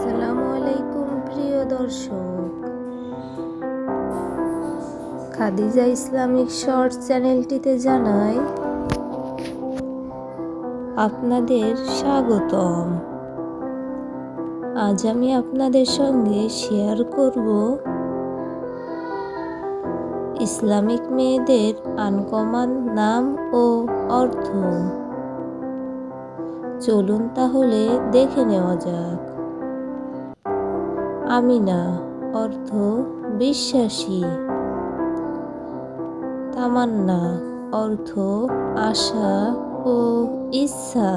আসসালামু আলাইকুম প্রিয় দর্শক, খাদিজা ইসলামিক শর্টস চ্যানেলটিতে জানাই আপনাদের স্বাগতম। আজ আমি আপনাদের সঙ্গে শেয়ার করব ইসলামিক মেয়েদের আনকমন নাম ও অর্থ। চলুন তাহলে দেখে নেওয়া যাক। আমিনা অর্থ বিশ্বাসী। তামান্না অর্থ আশা ও ইচ্ছা।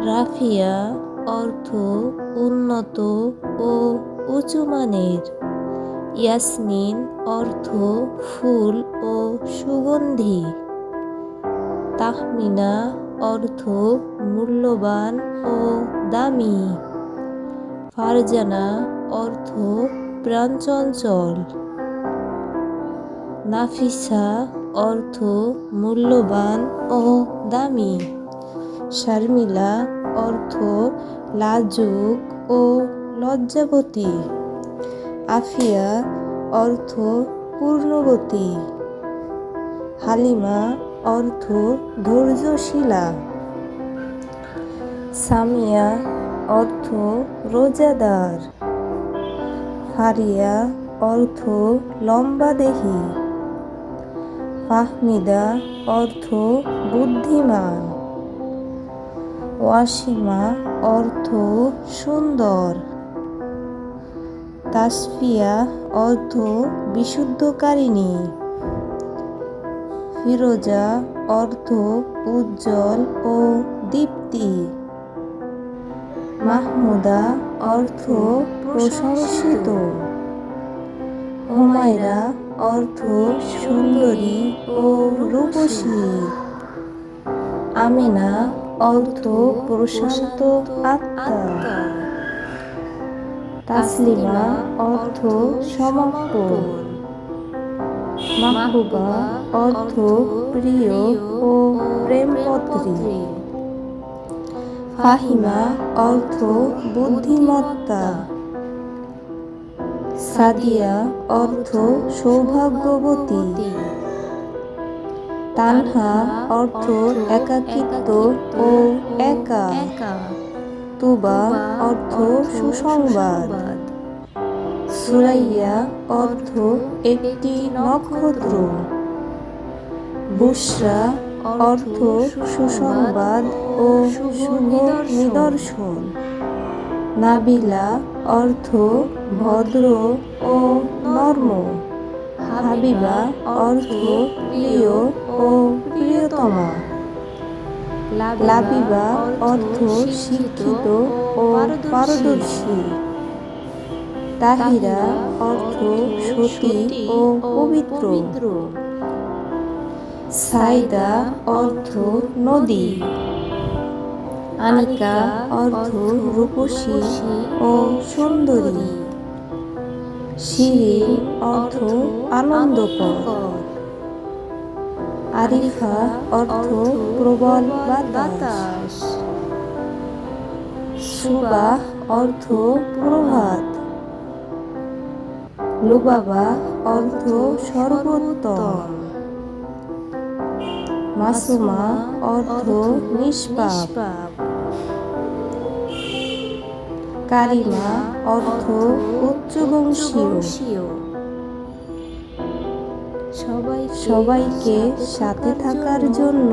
রাফিয়া অর্থ উন্নত ও উঁচুমানের। ইয়াসমিন অর্থ ফুল ও সুগন্ধি। তাহমিনা অর্থ মূল্যবান ও দামি। ফারজানা অর্থ প্রাণচঞ্চল। নাফিসা অর্থ মূল্যবান ও দামি। শারমিলা অর্থ লাজুক ও লজ্জাবতী। আফিয়া অর্থ পূর্ণবতী। হালিমা অর্থ ধৈর্যশীলা। সামিয়া অর্থ রোজাদার। ফারিয়া অর্থ লম্বাদেহী। ফাহমিদা অর্থ বুদ্ধিমান। ওয়াসিমা অর্থ সুন্দর। তাসফিয়া অর্থ বিশুদ্ধকারিণী। ফিরোজা অর্থ উজ্জ্বল ও দীপ্তি। মাহমুদা অর্থ প্রশংসিত। হুমায়রা অর্থ সুন্দরী ও রূপসী। আমিনা অর্থ প্রশান্ত আত্মা। তাসলিমা অর্থ সমর্পণ। মাহবুবা অর্থ প্রিয় ও প্রেমপত্রী। ফাহিমা অর্থ বুদ্ধিমত্তা। সাদিয়া অর্থ সৌভাগ্যবতী। তানহা অর্থ একাকিত্ব ও একা। তুবা অর্থ সুসংবাদ। সুরাইয়া অর্থ একটি নক্ষত্র। বুশরা অর্থ সুসংবাদ ও শুভ নিদর্শন। নাবিলা অর্থ ভদ্র ও নর্ম। হাবিবা অর্থ প্রিয় ও প্রিয়তমা। লাবিবা অর্থ শিক্ষিত ও পারদর্শী। তাহিরা অর্থ সতী ও পবিত্র। সাইদা অর্থ নদী। আনিকা অর্থ রূপসী ও সুন্দরী। শিরিন অর্থ আনন্দকর। আরিফা অর্থ প্রবল বাতাস। সুবাহ অর্থ প্রভাত। লুবাবা অর্থ সর্বোত্তম। মাসুমা অর্থ নিষ্পাপ। কারিমা অর্থ উচ্চবংশীয়। সবাইকে সাথে থাকার জন্য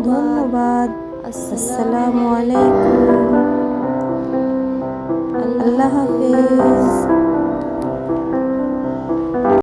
ধন্যবাদ। আসসালামু আলাইকুম। আল্লাহ হাফেজ।